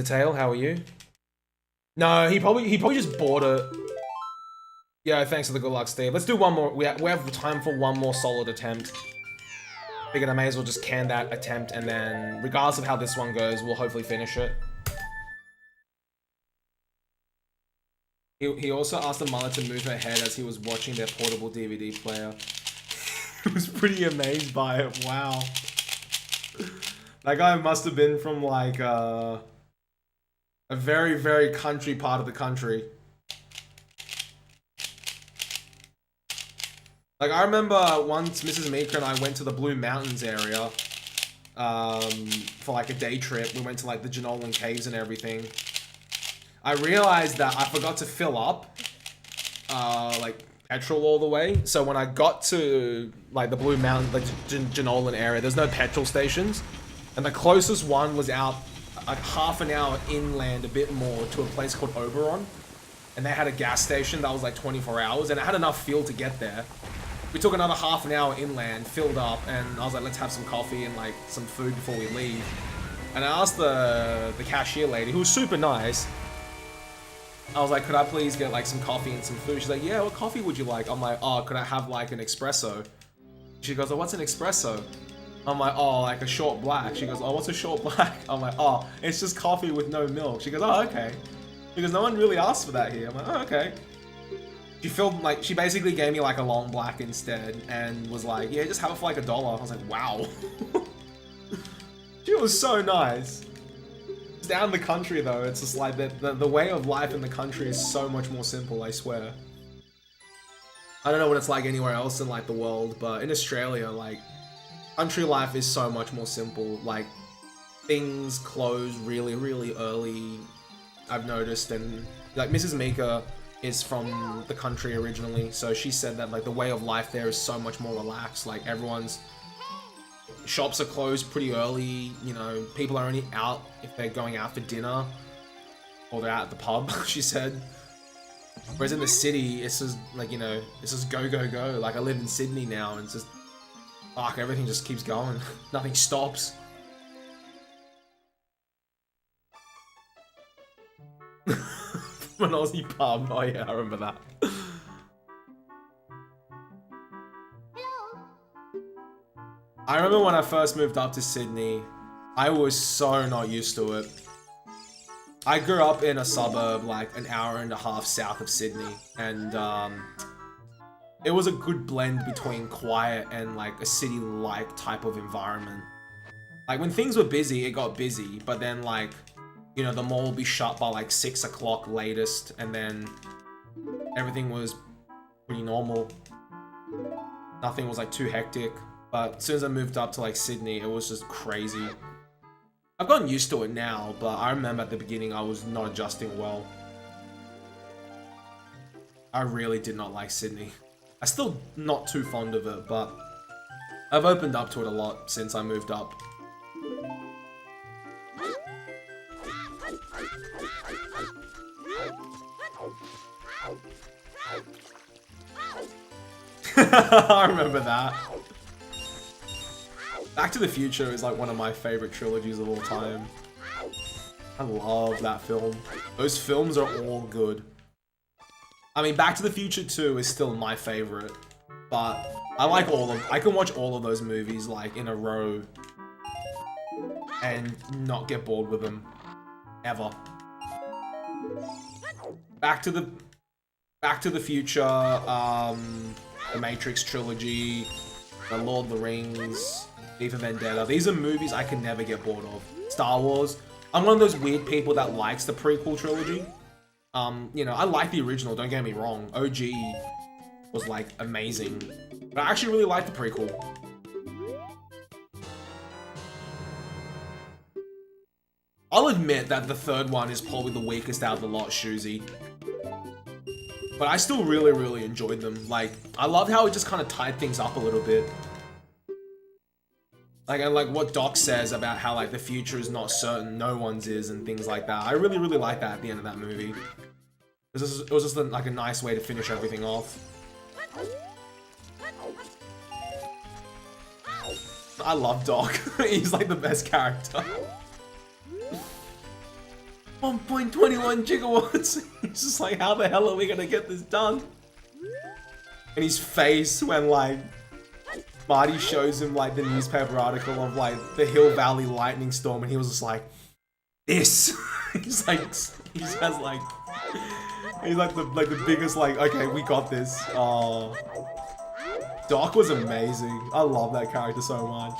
Tail, how are you? No, he probably just bought it. Yeah, thanks for the good luck, Steve. Let's do one more. We have time for one more solid attempt. Figured I may as well just can that attempt, and then, regardless of how this one goes, we'll hopefully finish it. He also asked the mother to move her head as he was watching their portable DVD player. He was pretty amazed by it. Wow. That guy must have been from like a very, very country part of the country. Like, I remember once Mrs. Mika and I went to the Blue Mountains area for like a day trip. We went to like the Ganonless caves and everything. I realized that I forgot to fill up like petrol all the way. So when I got to like the Blue Mountain, like Ganonless area, there's no petrol stations. And the closest one was out like half an hour inland, a bit more, to a place called Oberon. And they had a gas station that was like 24 hours, and it had enough fuel to get there. We took another half an hour inland, filled up, and I was like, let's have some coffee and like some food before we leave. And I asked the cashier lady, who was super nice, I was like, could I please get like some coffee and some food? She's like, yeah, what coffee would you like? I'm like, oh, could I have like an espresso? She goes, oh, what's an espresso? I'm like, oh, like a short black. She goes, oh, what's a short black? I'm like, oh, it's just coffee with no milk. She goes, oh, okay. Because no one really asked for that here. I'm like, oh, okay. She basically gave me like a long black instead and was like, yeah, just have it for like $1. I was like, wow. She was so nice. It's down in the country though, it's just like the way of life in the country is so much more simple, I swear. I don't know what it's like anywhere else in like the world, but in Australia, like, country life is so much more simple. Like, things close really, really early, I've noticed, and like Mrs. Mika is from the country originally, so she said that like the way of life there is so much more relaxed. Like, everyone's shops are closed pretty early, you know, people are only out if they're going out for dinner or they're out at the pub, she said. Whereas in the city, it's just like, you know, it's just go, go, go. Like, I live in Sydney now and it's just, fuck, everything just keeps going. Nothing stops. An Aussie pub. Oh yeah, I remember that. I remember when I first moved up to Sydney, I was so not used to it. I grew up in a suburb like an hour and a half south of Sydney, and it was a good blend between quiet and like a city-like type of environment. Like, when things were busy, it got busy, but then like, you know, the mall would be shut by like 6 o'clock latest, and then everything was pretty normal. Nothing was like too hectic. But as soon as I moved up to like Sydney, it was just crazy. I've gotten used to it now, but I remember at the beginning I was not adjusting well. I really did not like Sydney. I'm still not too fond of it, but I've opened up to it a lot since I moved up. I remember that. Back to the Future is like one of my favorite trilogies of all time. I love that film. Those films are all good. I mean, Back to the Future 2 is still my favorite, but I like all of them. I can watch all of those movies like in a row and not get bored with them ever. Back to the Future, the Matrix trilogy, the Lord of the Rings, V for Vendetta. These are movies I can never get bored of. Star Wars. I'm one of those weird people that likes the prequel trilogy. You know, I like the original, don't get me wrong. OG was like amazing. But I actually really like the prequel. I'll admit that the third one is probably the weakest out of the lot, Shoozy. But I still really, really enjoyed them. Like, I loved how it just kind of tied things up a little bit. Like, and like what Doc says about how like the future is not certain, no one's is, and things like that. I really, really like that at the end of that movie. It was just like a nice way to finish everything off. I love Doc. He's like the best character. 1.21 gigawatts. He's just like, how the hell are we gonna get this done? And his face when like Marty shows him like the newspaper article of like the Hill Valley lightning storm, and he was just like, this. He's like, he's like the biggest like, okay, we got this. Oh, Doc was amazing. I love that character so much.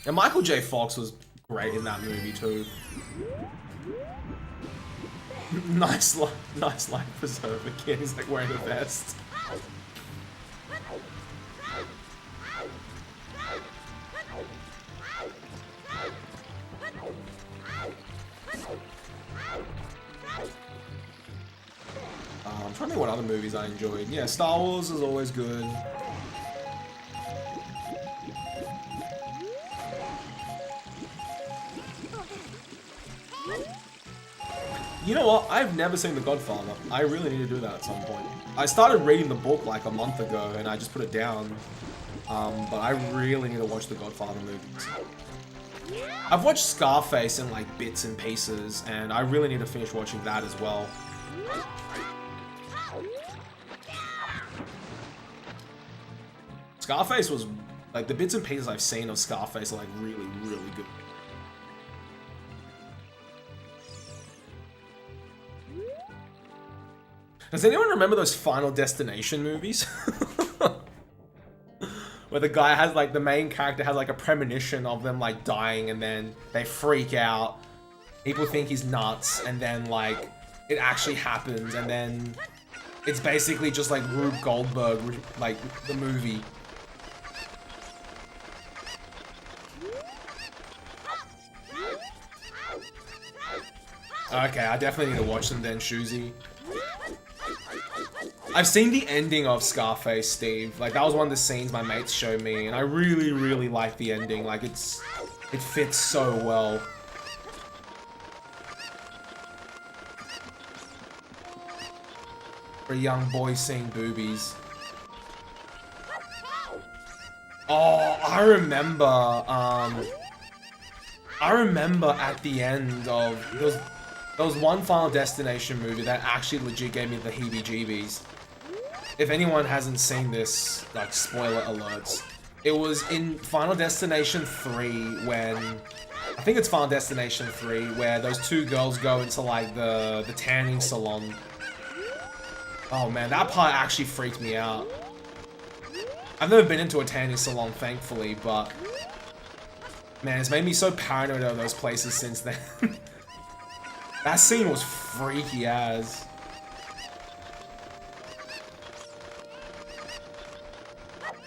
And Michael J. Fox was great in that movie too. nice life preserver kid. He's like wearing a vest. I'm trying to think what other movies I enjoyed. Yeah, Star Wars is always good. You know what? I've never seen The Godfather. I really need to do that at some point. I started reading the book like a month ago and I just put it down. But I really need to watch the Godfather movies. I've watched Scarface in like bits and pieces, and I really need to finish watching that as well. Scarface was, like, the bits and pieces I've seen of Scarface are like really, really good. Does anyone remember those Final Destination movies? Where the guy has like, the main character has like a premonition of them like dying, and then they freak out. People think he's nuts, and then like, it actually happens, and then it's basically just like Rube Goldberg, like the movie. Okay, I definitely need to watch them then, Shuzi. I've seen the ending of Scarface, Steve. Like, that was one of the scenes my mates showed me, and I really, really like the ending. Like, it fits so well. For a young boy seeing boobies. Oh, I remember at the end of, there was one Final Destination movie that actually legit gave me the heebie-jeebies. If anyone hasn't seen this, like, spoiler alerts. It was in Final Destination 3 when, I think it's Final Destination 3, where those two girls go into like the tanning salon. Oh man, that part actually freaked me out. I've never been into a tanning salon, thankfully, but man, it's made me so paranoid of those places since then. That scene was freaky as.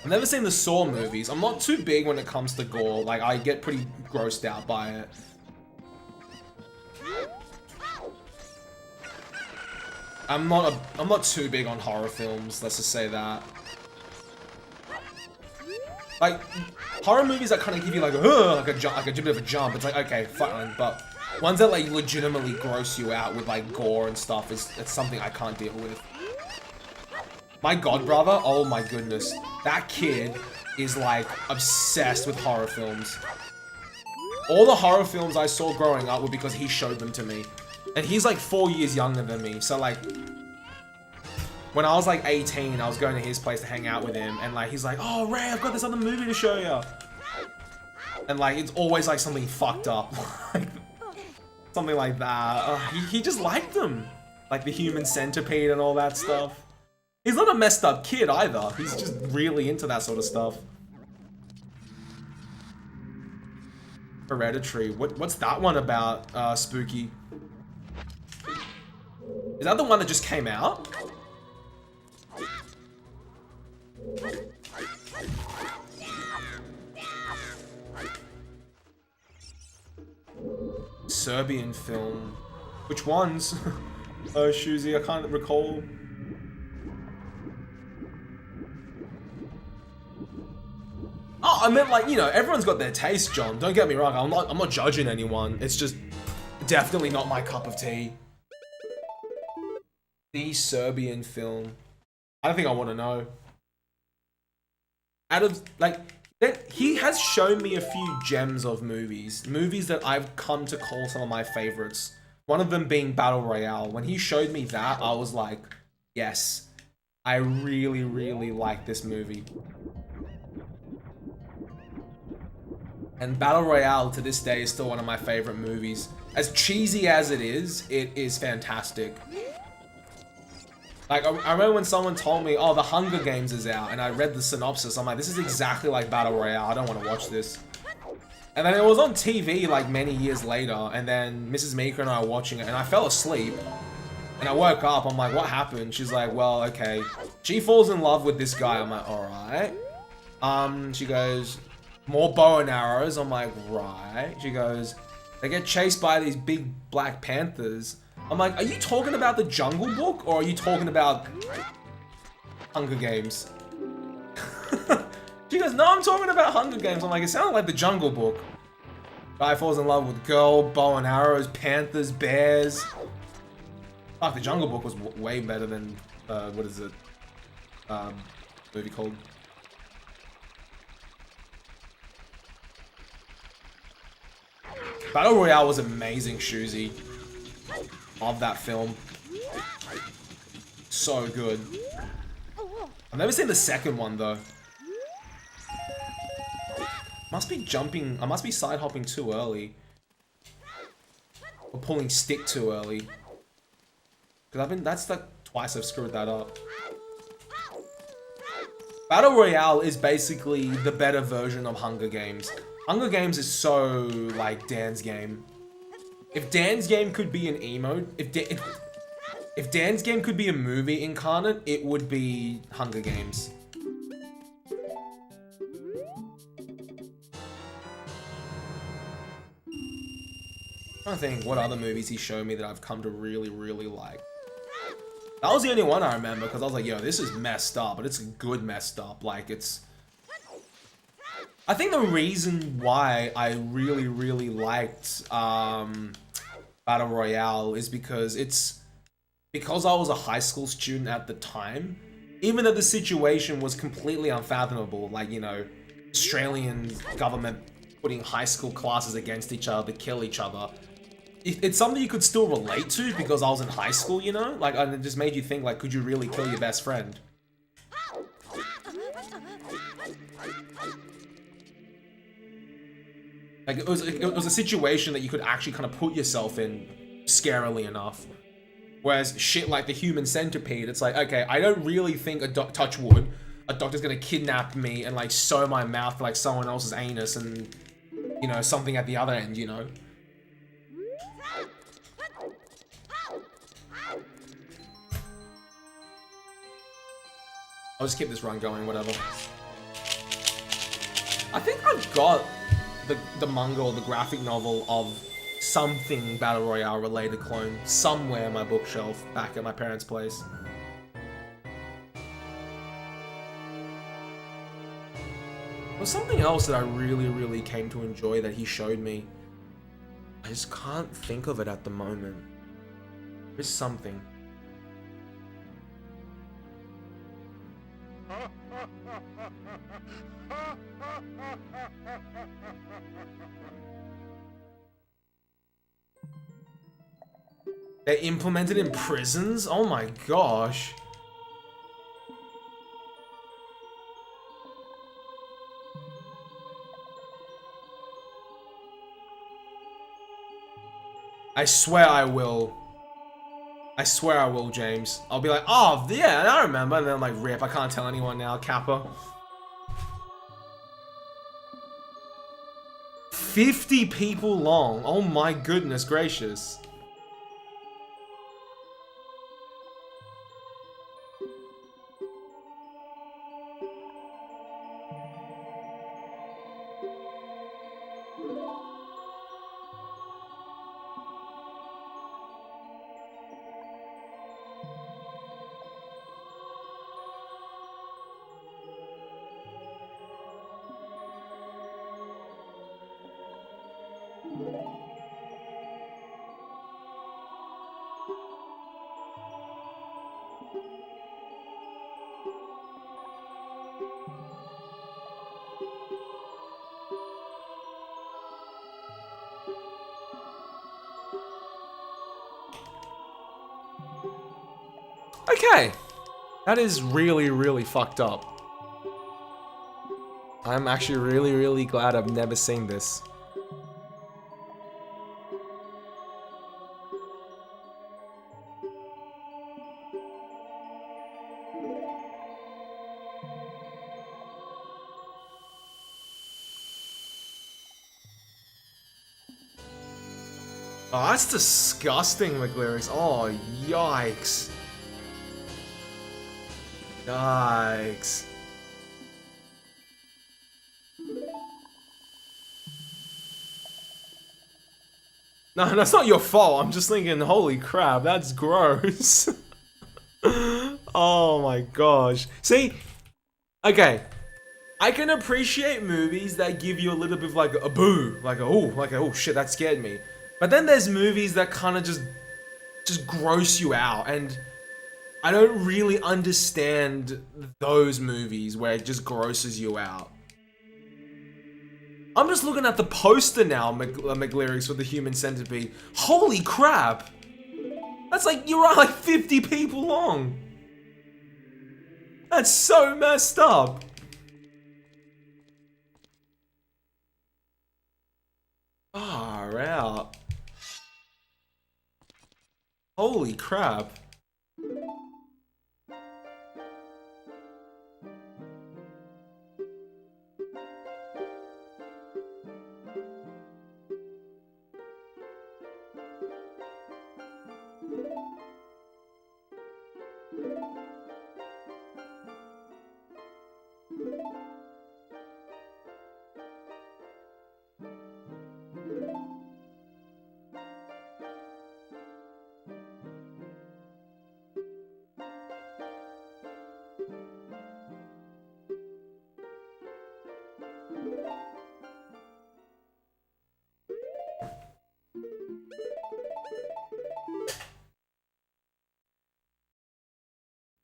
I've never seen the Saw movies. I'm not too big when it comes to gore. Like, I get pretty grossed out by it. I'm not too big on horror films, let's just say that. Like, horror movies that kind of give you like a bit of a jump. It's like, okay, fine, but ones that like legitimately gross you out with like gore and stuff it's something I can't deal with. My godbrother, oh my goodness, that kid is like obsessed with horror films. All the horror films I saw growing up were because he showed them to me. And he's like 4 years younger than me, so like, when I was like 18, I was going to his place to hang out with him, and like, he's like, oh Ray, I've got this other movie to show you. And like, it's always like something fucked up. Something like that. He just liked them. Like the Human Centipede and all that stuff. He's not a messed up kid either. He's just really into that sort of stuff. Hereditary. What's that one about, Spooky? Is that the one that just came out? Serbian film. Which ones? Oh, Shuzi, I can't recall. Oh, I meant like, you know, everyone's got their taste, John. Don't get me wrong. I'm not judging anyone. It's just definitely not my cup of tea. The Serbian film. I don't think I want to know. Out of, like, he has shown me a few gems of movies that I've come to call some of my favorites. One of them being Battle Royale. When he showed me that, I was like, yes, I really, really like this movie. And Battle Royale to this day is still one of my favorite movies. As cheesy as it is fantastic. Like, I remember when someone told me, oh, The Hunger Games is out, and I read the synopsis, I'm like, this is exactly like Battle Royale, I don't want to watch this. And then it was on TV, like, many years later, and then Mrs. Meeker and I were watching it, and I fell asleep. And I woke up, I'm like, what happened? She's like, well, okay. She falls in love with this guy, I'm like, alright. She goes, more bow and arrows, I'm like, right. She goes, they get chased by these big Black Panthers. I'm like, are you talking about the Jungle Book, or are you talking about Hunger Games? She goes, no, I'm talking about Hunger Games. I'm like, it sounded like the Jungle Book. Guy falls in love with girl, bow and arrows, panthers, bears. Fuck, the Jungle Book was way better than, what is it? Movie called? Battle Royale was amazing, Shuzi. Love that film. So good. I've never seen the second one though. Must be jumping, I must be side hopping too early. Or pulling stick too early. Cause that's like twice I've screwed that up. Battle Royale is basically the better version of Hunger Games. Hunger Games is so like Dan's game. If Dan's game could be an emote, if Dan's game could be a movie incarnate, it would be Hunger Games. I'm trying to think what other movies he showed me that I've come to really, really like. That was the only one I remember because I was like, yo, this is messed up, but it's good messed up. Like, it's... I think the reason why I really, really liked Battle Royale is because I was a high school student at the time, even though the situation was completely unfathomable, like, you know, Australian government putting high school classes against each other to kill each other. It's something you could still relate to because I was in high school, you know? Like, and it just made you think, like, could you really kill your best friend? Like, it was a situation that you could actually kind of put yourself in scarily enough. Whereas shit like the human centipede, it's like, okay, I don't really think touch wood, a doctor's gonna kidnap me and like sew my mouth to like someone else's anus and, you know, something at the other end, you know? I'll just keep this run going, whatever. I think I've got the manga or the graphic novel of something Battle Royale related clone somewhere in my bookshelf back at my parents' place. There was something else that I really, really came to enjoy that he showed me. I just can't think of it at the moment. There's something. They're implemented in prisons? Oh my gosh. I swear I will. I swear I will, James. I'll be like, oh, yeah, I remember. And then I'm like, rip, I can't tell anyone now, Kappa. 50 people long. Oh my goodness gracious. Okay. That is really, really fucked up. I'm actually really, really glad I've never seen this. Oh, that's disgusting, McLyrics. Oh, yikes. Yikes. No, that's not your fault. I'm just thinking, holy crap, that's gross. Oh my gosh. See? Okay. I can appreciate movies that give you a little bit of like a boo, like a oh shit, that scared me. But then there's movies that kind of just gross you out, and I don't really understand those movies where it just grosses you out. I'm just looking at the poster now, McLyrics, with the human centipede. Holy crap! That's like, you're like 50 people long. That's so messed up. Far out. Holy crap.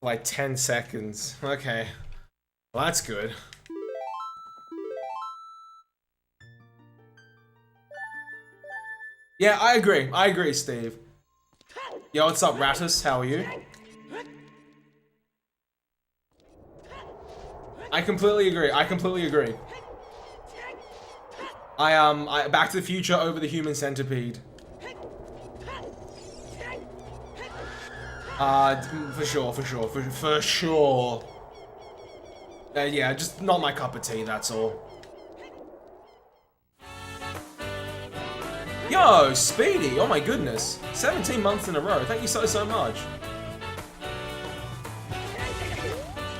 Like 10 seconds. Okay. Well, that's good. Yeah, I agree. I agree, Steve. Yo, what's up, Rattus? How are you? I completely agree. I completely agree. I Back to the Future over the Human Centipede. For sure, for sure. Yeah, just not my cup of tea, that's all. Yo, Speedy! Oh my goodness. 17 months in a row. Thank you so much.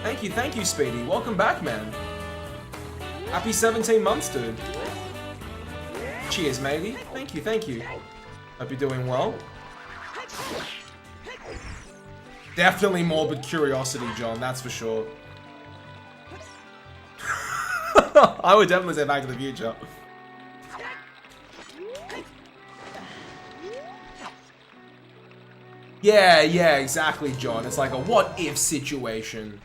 Thank you, Speedy. Welcome back, man. Happy 17 months, dude. Cheers, matey. Thank you. Hope you're doing well. Definitely morbid curiosity, John, that's for sure. I would definitely say Back to the Future. Yeah, exactly, John. It's like a what-if situation.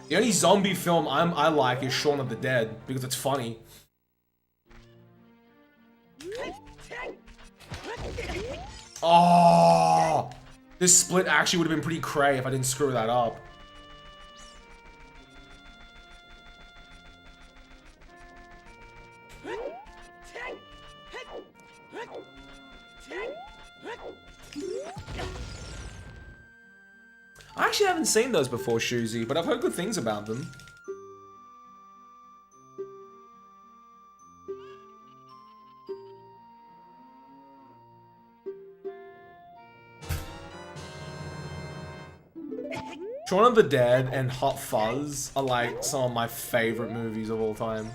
The only zombie film I like is Shaun of the Dead, because it's funny. Oh, this split actually would have been pretty cray if I didn't screw that up. I actually haven't seen those before, Shuzi, but I've heard good things about them. Shaun of the Dead and Hot Fuzz are like some of my favorite movies of all time.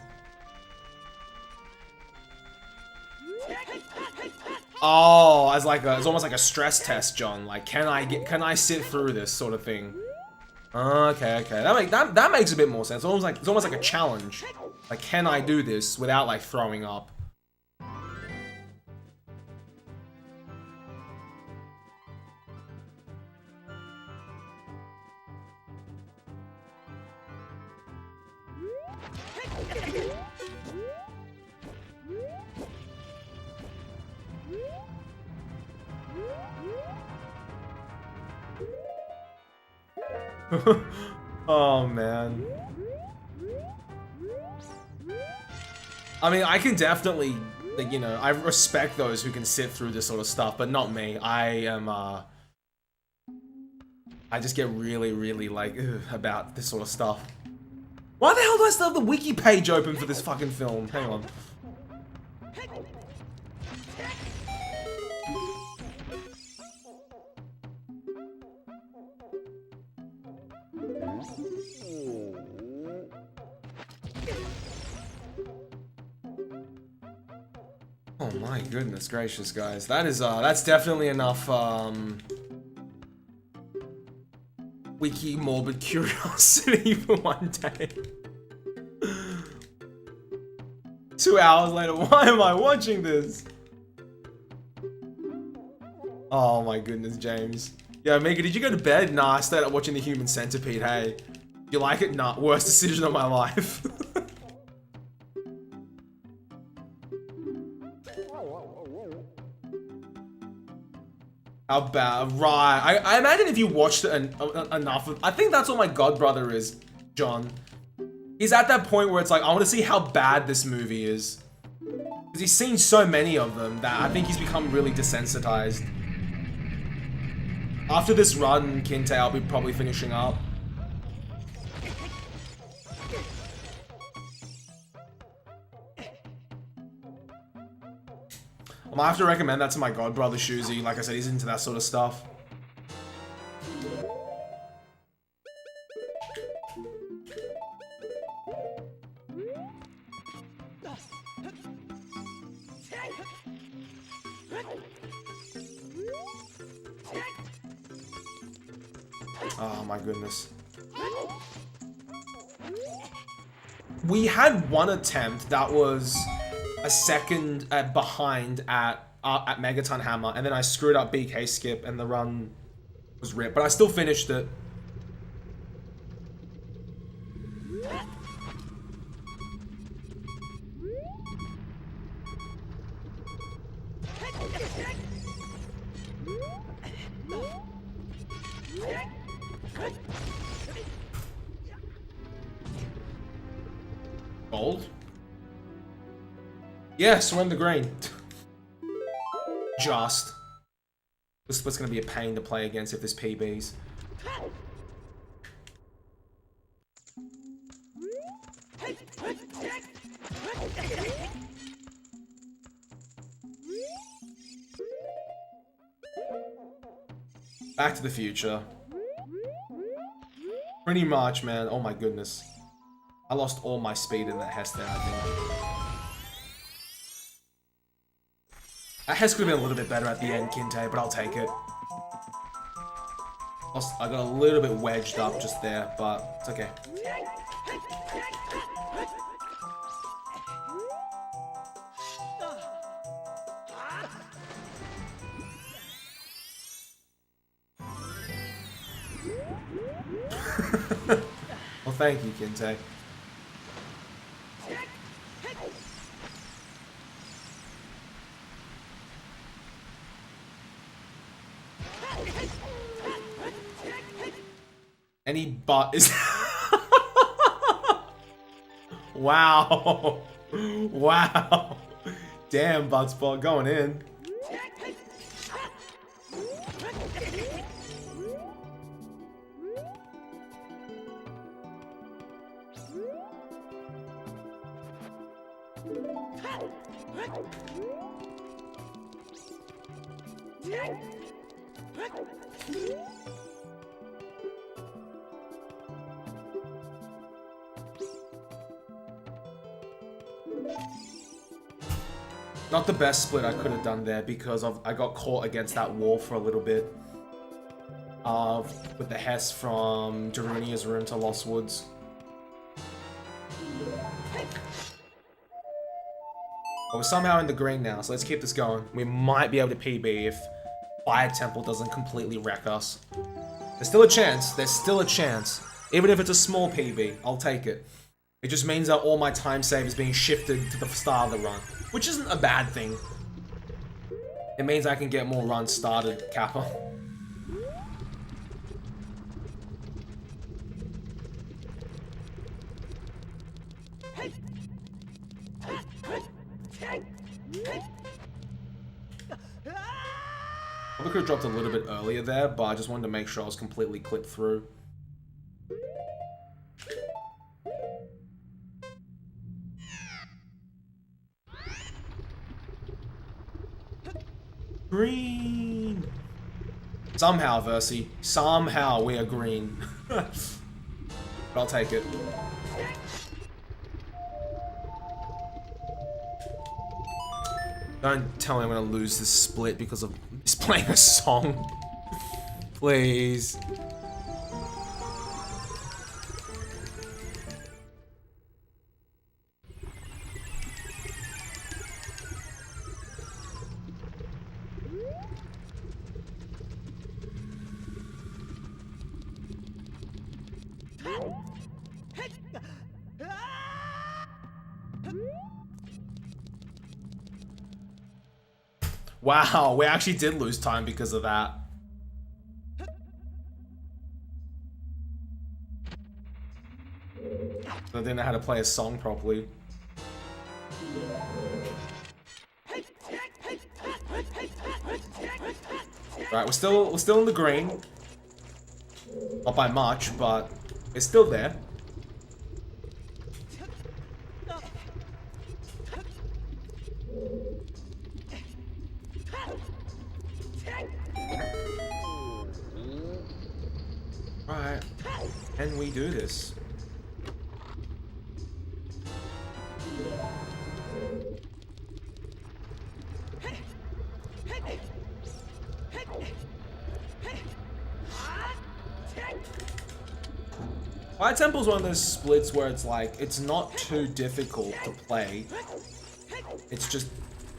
Oh, it's almost like a stress test, John. Like, can I sit through this sort of thing? Okay. That makes a bit more sense. It's almost like a challenge. Like, can I do this without like throwing up? Oh, man. I mean, I can definitely, like, you know, I respect those who can sit through this sort of stuff, but not me. I am, I just get really, really, like, ugh, about this sort of stuff. Why the hell do I still have the wiki page open for this fucking film? Hang on. Oh my goodness gracious, guys. That is, that's definitely enough, wiki morbid curiosity for one day. 2 hours later, why am I watching this? Oh my goodness, James. Yeah, Mika, did you go to bed? Nah, I stayed up watching The Human Centipede, hey. You like it? Nah, worst decision of my life. How bad? Right. I imagine if you watched it enough of, I think that's what my godbrother is, John. He's at that point where it's like, I want to see how bad this movie is. Because he's seen so many of them that I think he's become really desensitized. After this run, Kinte, I'll be probably finishing up. I might have to recommend that to my godbrother, Shuzi. Like I said, he's into that sort of stuff. Oh my goodness. We had one attempt that was a second behind at Megaton Hammer, and then I screwed up BK skip and the run was ripped, but I still finished it. Gold? Yes, we're in the green. Just. This split's gonna be a pain to play against if there's PBs. Back to the Future. Pretty much, man. Oh my goodness. I lost all my speed in that Hess there, I think. That Hess could have been a little bit better at the end, Kinte, but I'll take it. I got a little bit wedged up just there, but it's okay. Well, thank you, Kinte. Any bot is... Wow. Wow. Damn, bot spot going in. Not the best split I could have done there because I got caught against that wall for a little bit. With the Hess from Darunia's room to Lost Woods. But we're somehow in the green now, so let's keep this going. We might be able to PB if Fire Temple doesn't completely wreck us. There's still a chance. There's still a chance. Even if it's a small PB, I'll take it. It just means that all my time save is being shifted to the start of the run. Which isn't a bad thing. It means I can get more runs started, Kappa. Probably could have dropped a little bit earlier there, but I just wanted to make sure I was completely clipped through. Green! Somehow, Versi. Somehow we are green. But I'll take it. Don't tell me I'm gonna lose this split because of just playing a song. Please. Wow, we actually did lose time because of that. I didn't know how to play a song properly. Right, we're still in the green. Not by much, but it's still there. Right, can we do this? Fire Temple's one of those splits where it's like, it's not too difficult to play. It's just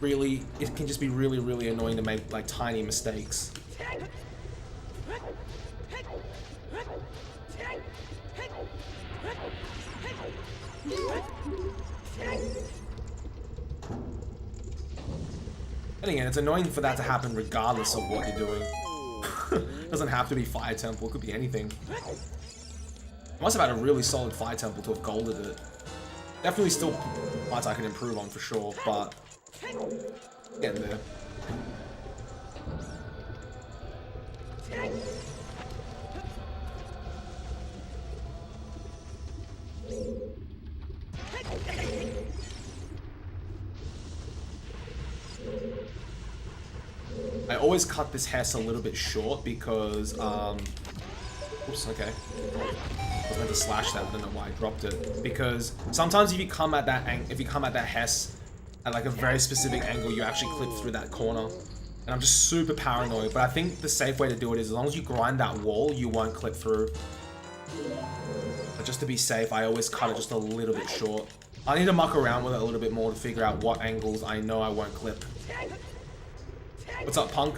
really, it can just be really, really annoying to make like tiny mistakes. And again, it's annoying for that to happen regardless of what you're doing. It doesn't have to be Fire Temple, it could be anything. I must have had a really solid Fire Temple to have golded it. Definitely still parts I can improve on for sure, but getting there. I always cut this Hess a little bit short because, oops, okay. I was meant to slash that, I don't know why I dropped it. Because sometimes if you come at that Hess at like a very specific angle, you actually clip through that corner. And I'm just super paranoid, but I think the safe way to do it is as long as you grind that wall, you won't clip through. But just to be safe, I always cut it just a little bit short. I need to muck around with it a little bit more to figure out what angles I know I won't clip. What's up, punk?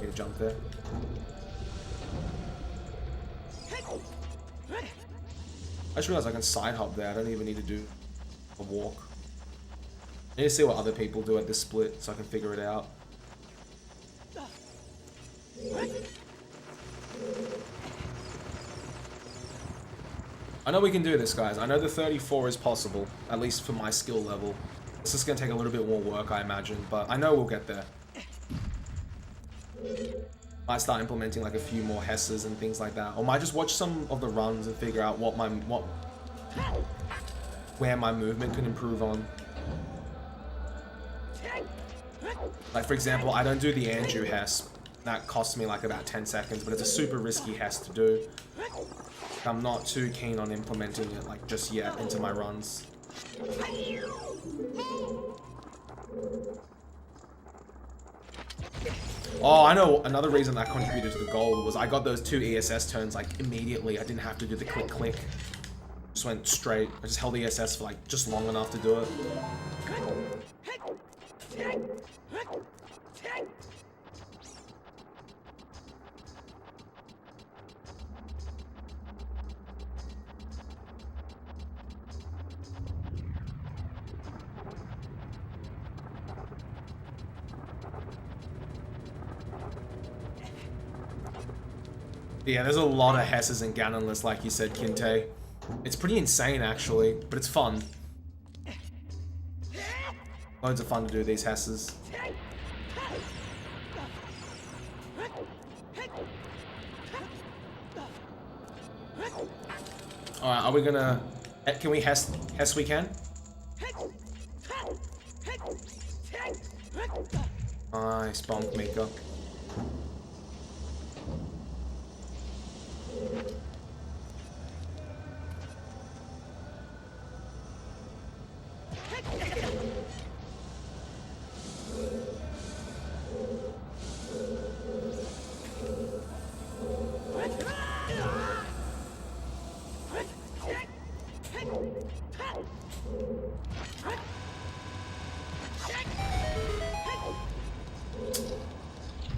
Need to jump there. I just realized I can side hop there. I don't even need to do a walk. I need to see what other people do at this split so I can figure it out. I know we can do this, guys. I know the 34 is possible, at least for my skill level. It's just gonna take a little bit more work, I imagine, but I know we'll get there. Might start implementing like a few more Hesses and things like that, or might just watch some of the runs and figure out where my movement can improve on. Like for example, I don't do the Andrew Hess. That costs me like about 10 seconds, but it's a super risky Hess to do. I'm not too keen on implementing it like just yet into my runs. Oh, I know another reason that contributed to the gold was I got those 2 ESS turns like immediately. I didn't have to do the click click. Just went straight. I just held the ESS for like just long enough to do it. Yeah, there's a lot of Hesses in Ganonless, like you said, Kinte. It's pretty insane, actually, but it's fun. Loads of fun to do these Hesses. Alright, are we gonna... Can we Hess we can? Nice, bonk, Mika.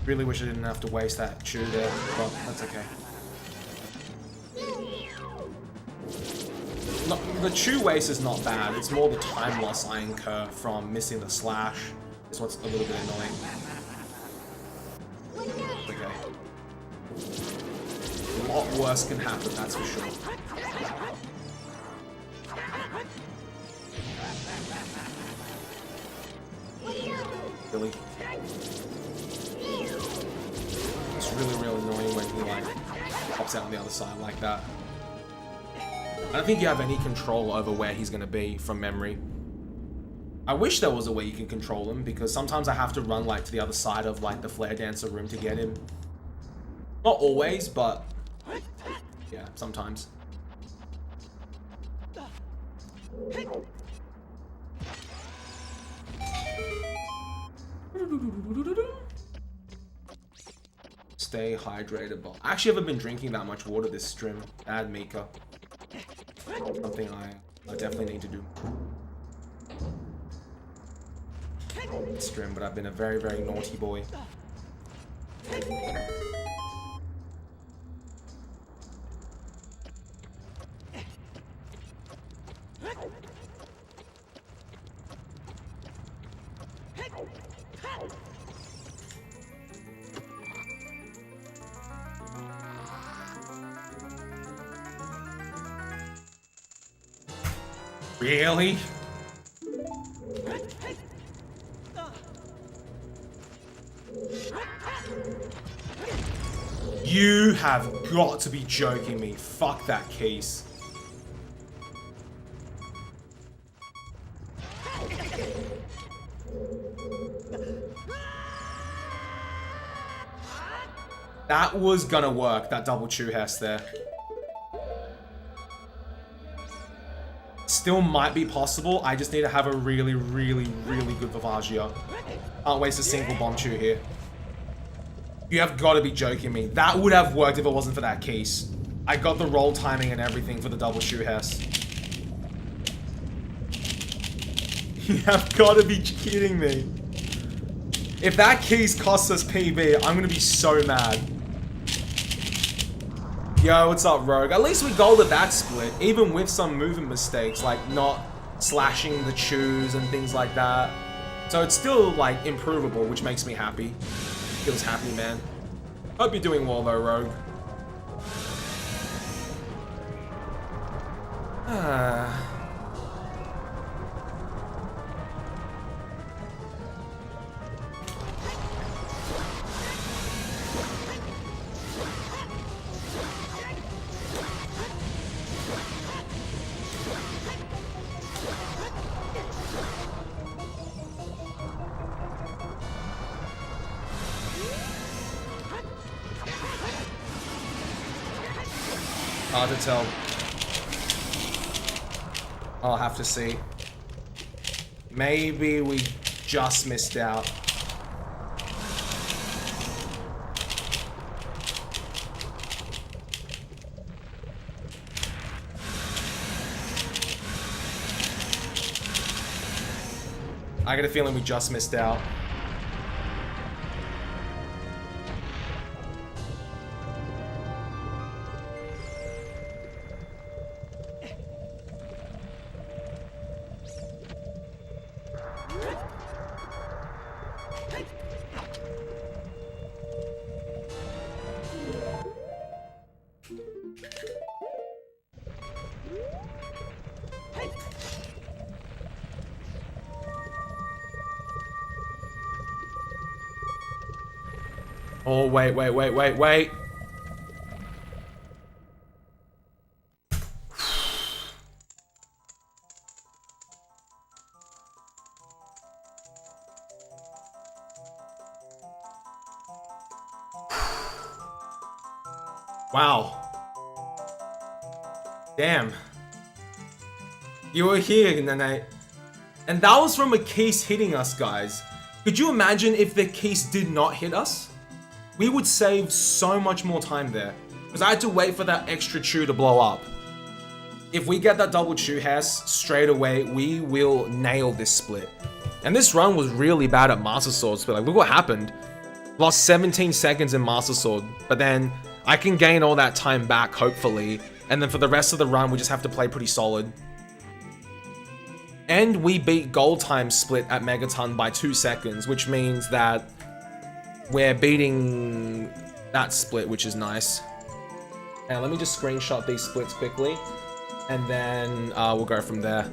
Really wish I didn't have to waste that chew there, but that's okay. No, the chew waste is not bad, it's more the time loss I incur from missing the slash. Is what's a little bit annoying. Okay. A lot worse can happen, that's for sure. Really? It's really, really annoying when he like pops out on the other side like that. I don't think you have any control over where he's gonna be from memory. I wish there was a way you can control him, because sometimes I have to run like to the other side of like the flare dancer room to get him. Not always, but yeah, sometimes. Stay hydrated, but I actually haven't been drinking that much water this stream. Add Mika. Something I definitely need to do. This stream, but I've been a very, very naughty boy. Really? You have got to be joking me. Fuck that case. That was gonna work, that double chew Hess there. Still might be possible, I just need to have a really, really, really good Vivagia. Can't waste a single bomb chew here. You have got to be joking me. That would have worked if it wasn't for that case. I got the roll timing and everything for the double chew Hess. You have got to be kidding me. If that case costs us PB, I'm going to be so mad. Yo, what's up, Rogue? At least we golded that split, even with some movement mistakes, like not slashing the chews and things like that. So it's still, like, improvable, which makes me happy. Feels happy, man. Hope you're doing well, though, Rogue. Hard to tell. I'll have to see. Maybe we just missed out. I get a feeling we just missed out. Oh, wait. Wow. Damn. You were here, Nene. And that was from a case hitting us, guys. Could you imagine if the case did not hit us? We would save so much more time there. Because I had to wait for that extra chew to blow up. If we get that double chew hair straight away, we will nail this split. And this run was really bad at Master Sword split. Like, look what happened. Lost 17 seconds in Master Sword. But then I can gain all that time back, hopefully. And then for the rest of the run, we just have to play pretty solid. And we beat Gold Time Split at Megaton by 2 seconds, which means that we're beating that split, which is nice. And let me just screenshot these splits quickly, and then we'll go from there.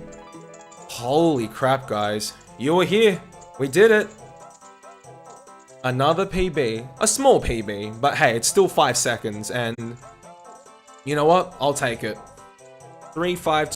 Holy crap, guys. You were here. We did it. Another PB. A small PB, but hey, it's still 5 seconds, and you know what? I'll take it. 3-5.